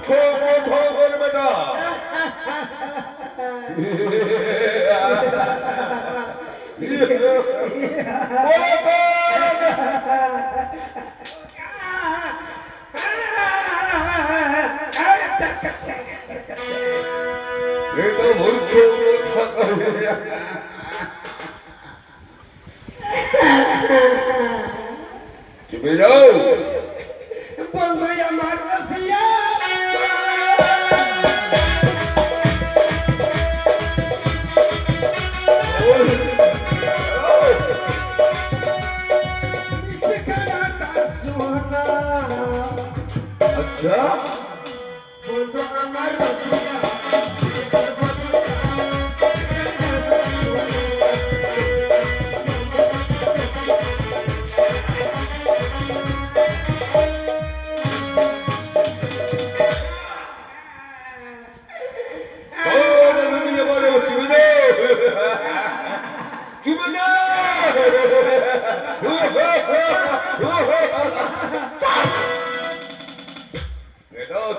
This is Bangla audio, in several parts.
কোথাও করবে না। এটা মূর্খ কথা করবে। চুপে যাও বন্ধু আমার রসিয়া আচ্ছা বন্ধু আমার রসিয়া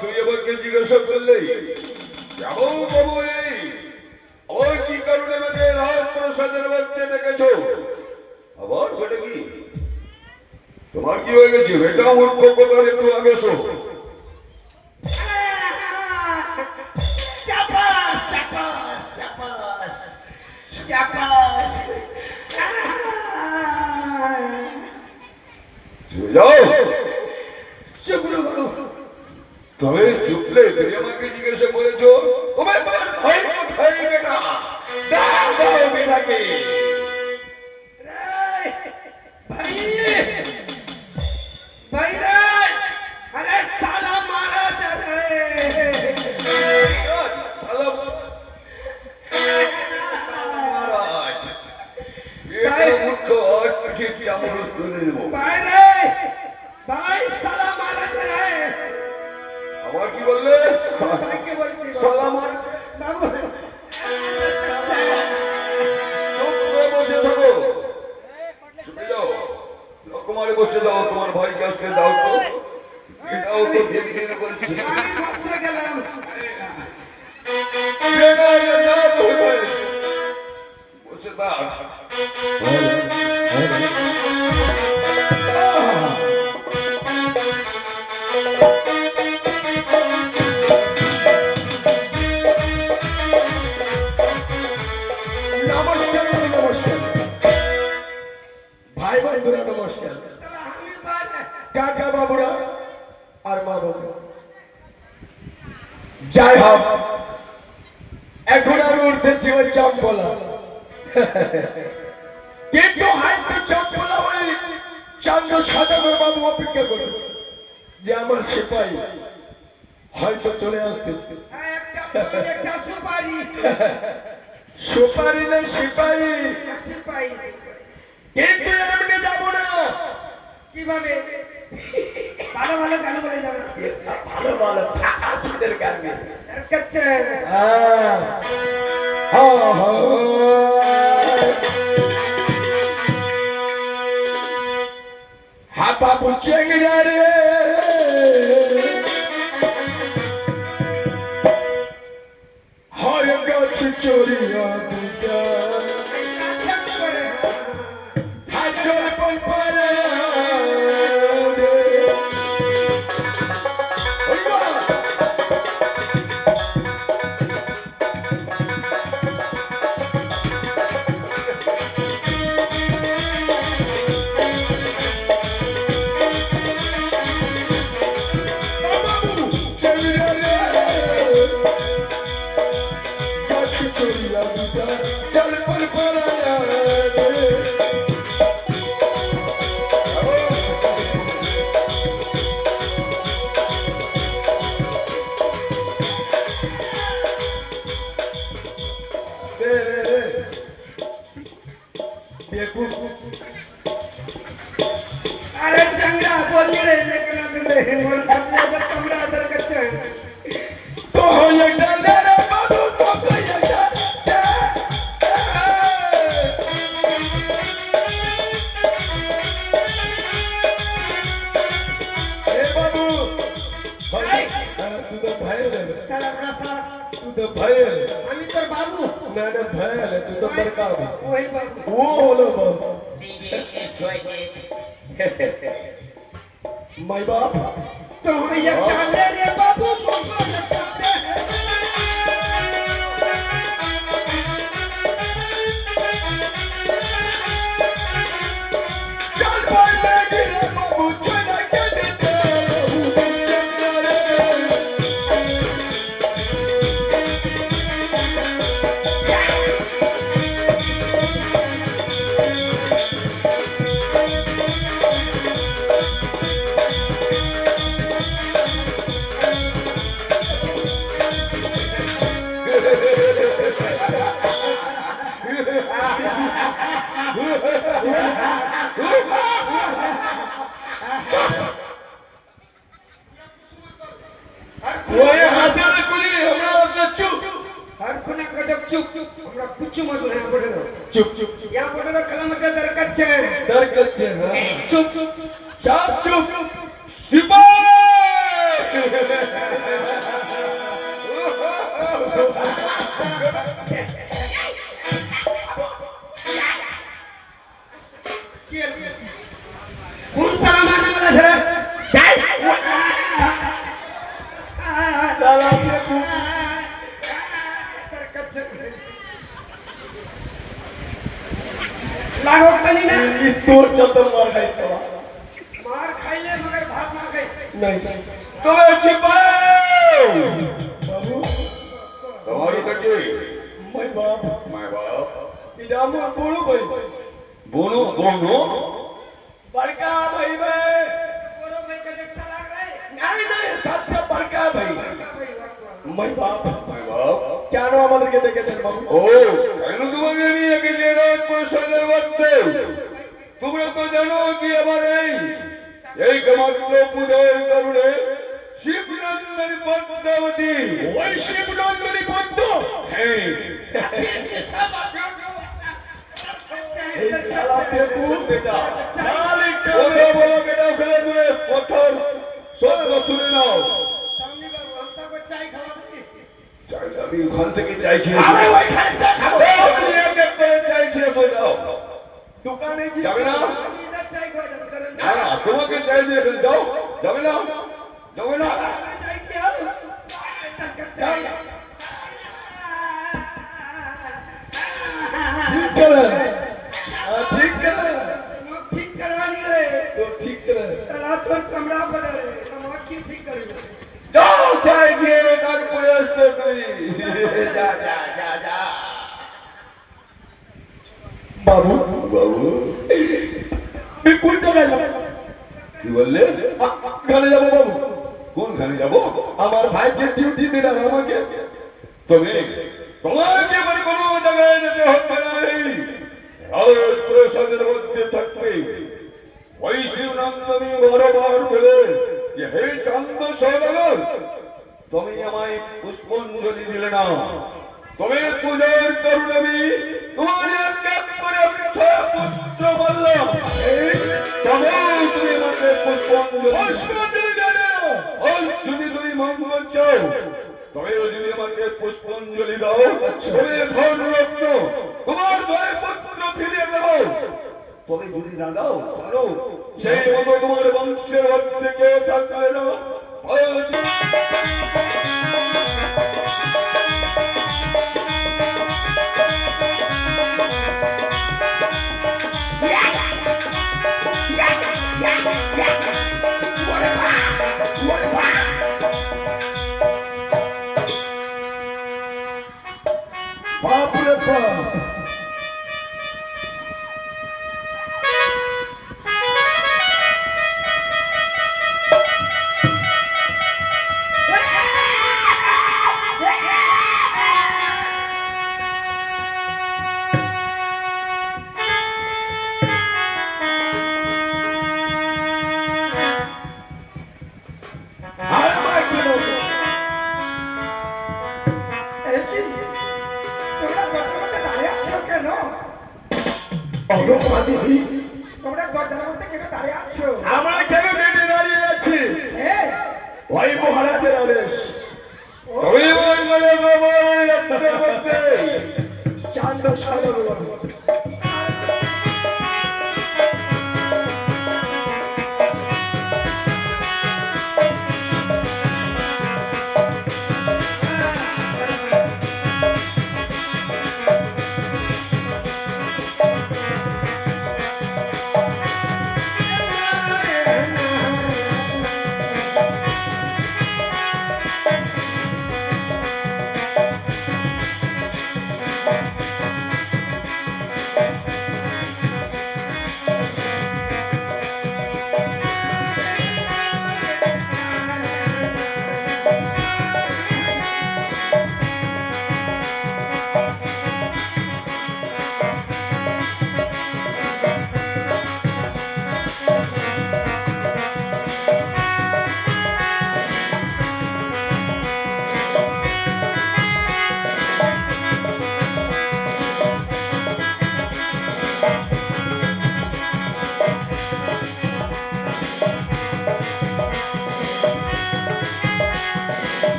তুই আমাকে জিজ্ঞাসা করলে যাবো বাবু এই আমার কি কারণে আমাকে রাজপ্রসাদের মধ্যে ডেকেছো? আবার বেটা কি তোমার কি হয়ে গেছে? বেটা মূর্খ কথা একটু আগে শো। চাপাস চাপাস চাপাস চাপাস যাও চুপড়ো বলো তবে চুপলে তুমি আমাকে জিজ্ঞাসা করেছো তোমার ভাই কোথায় বেটা? দাও দাও বেটাকে। ভাই ভাই রে আরে সালা মারা যা রে সালাম মহারাজ এটা মূর্খ আর কিছু চামড় তুলে নেব। ভাই রে ভাই সালা মারা যা রে আবার কি বললে? ভাইকে বলছি সালাম বাবু চুপ করে বসে থাকো। চুপে যাও রকমারে বসে দাও। তোমার ভাইকে আসতে দাও তো। এটাও তো ধীরে ধীরে বলছি। আমি বসে গেলাম বসে থাক। নমস্কার নমস্কার ভাই বন্ধুরা নমস্কার আমি বাইরে কাকা বাবুরা আর মা বাবু যাই হোক এখন আর উঠতেছি ওই চম্পলা কিন্তু হয়তো চম্পলা ওই চন্দ্র সাজানোর বাবু অপেক্ষা করেছে যে আমার সিপাহী হয়তো চলে আসতেছে। একটা সুপারি সুপারি নেই সিপাহী সুপারি কিন্তু এমনি যাবো না। কিভাবে ভালো ভালো গান বলে যাবে ভালো ভালো আসিদের গানবে কাছে হা বাবু চেংরা রে হয় গাছ চড়িয়া দুটা হাজল পল পরে अरे चंगा बोल रे लेकिन तुमने मोर अपने को कमरा अंदर कच्चा तो हो ये डाले रे बाबू तो कोई ए बाबू भाई सुधा তো ভাইয়ের আমি তোর বাবু না না ভাইয়ের তুই তো বড়কা হবে ওই বাবু ও হলো বাবু মাই বাপ तो ये काले रे बाबू मुझको लगते हैं चल भाई मैं गिरे बाबू चला के देते वो ये हाथे में कुछ नहीं हमरा अपना चुप हर कोना का जब चुप हमरा कुछ मत है बोले चुप चुप या बोले कलम के दरकत छे डर कच्चे हां चुप चुप सब चुप सिपाही कौन साला मारने वाला है डाल साला अपने को लागो तनी ना ये तोर चलते मार खाई साला मार खाइले मगर भात ना खाई नहीं तुम्हें सिपाही बाबू તમારું કટે माय बाप માય બાપ इडामो बोलो भाई બોનો બોનો बड़का भाई बे बोलो भाई का देखता लाग रहा है नहीं नहीं सबसे बड़का भाई माय बाप માય બાપ क्या नो আমাদের কে দেখেছেন বাবু ও কেন তোমাকে নিয়ে গেলে রাত প্রসাদের মধ্যে তোমরা তো জানো কি আমার এই একমাত্র পূজার কারণে শিবনন্দনী পদ্মাবতী ওই শিবনন্দনী পদ্ম হ্যাঁ এই সালা দেখু বেটা মালিক বলো বলো বেটা ফেলে দূরে পথর শব্দ শুনে নাও सामने बाबू हम तो चाय खवा देंगे চাই আমি ওখান থেকে চাই খেয়ে আরে ওই খানে চা খাবো তুমি এক এক করে চাই খেয়ে সই দাও দোকানে কি যাবে না इधर चाय खवा देंगे करें না না তোমাকে চাই দিয়ে এখন যাও যাবে না যাবে না चाय क्या चाय ठीक करे ठीक करे ठीक करवानी रे तो ठीक करे तला तो चमड़ा पड़ा रे हम की ठीक करेंगे যাও চাই খেয়ে তারপরে আসতে তুমি যা যা যা যা বাবু বাবু বিপুল জায়গায় যাব কি বললে গানে যাব বাবু কোনখানে যাবো আমার ভাইকে ডিউটি দিলাম আমাকে তুমি তোমাকে আমার কোনো জায়গায় যেতে হবে না রাজ প্রসাদের মধ্যে থাকবে ওই শিবনন্দনী বারবার বলে যে হে চান্দ সদাগর তুমি আমায় পুষ্পাঞ্জলি দিলে না তবে পূজার করুন আমি তোমার এক করে পুত্র বললাম তবে তুমি আমাকে পুষ্পাঞ্জলি যদি তুমি মঙ্গল চাও তবে যদি আমাকে পুষ্পাঞ্জলি দাও তবে ধন রত্ন তোমার জয় পুত্র ফিরিয়ে দেব তবে যদি না দাও জানো সেই মতো তোমার বংশের মধ্যে কেউ থাকলে না बाप रे बाप তোমরা দরজার মধ্যে দাঁড়িয়ে আছো কেন অগমাদি তোমরা দরজার মধ্যে কেন দাঁড়িয়ে আছো আমরা কেন গেটে দাঁড়িয়ে আছি হ্যাঁ ওই মহারাজের আদেশ তবে মঙ্গলে বাবা রত্নের মধ্যে চাঁদ সাজানো বাবু।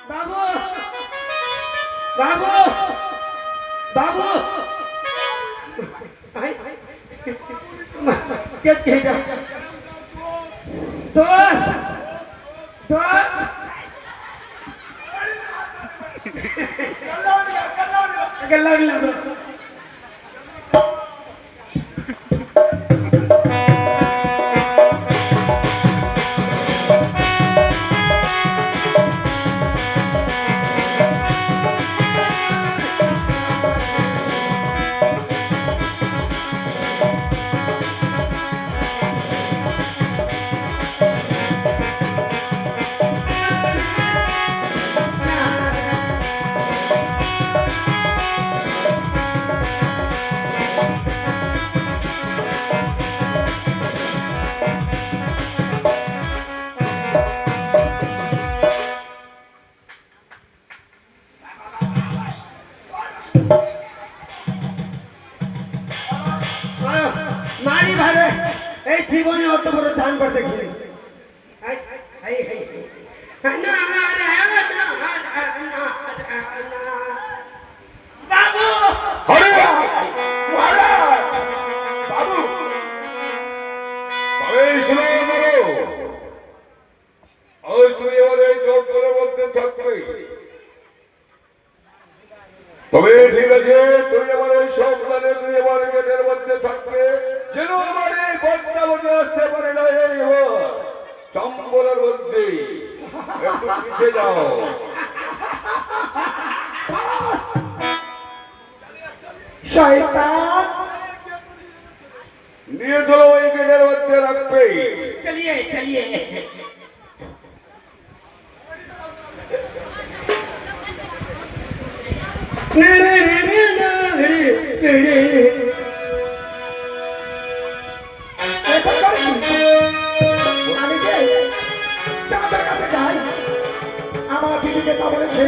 বাবু বাবু বাবু কে কে দোস দোস গল্লা গল্লা দোস মারি ভারে এই জীবনে অত বড় ধান পড়তে গেলে বাবু হরে মহারাজ বাবু তবে শুনে বলো ওই তুমি এবার এই জঙ্গলের মধ্যে থাকবে তবে ঠিক আছে তুমি আমার এই সন্তানে তুমি আমার গেটের মধ্যে থাকবে যেন আমার এই বদটা মধ্যে আসতে পারে না এই জঙ্গলের মধ্যে একটু পিছিয়ে যাও শয়তান নিয়ে ধরো ওই গেটের মধ্যে রাখবে চলিয়ে চলিয়ে আমি যে চাঁদের কাছে যাই আমার দিদিকে তা বলেছে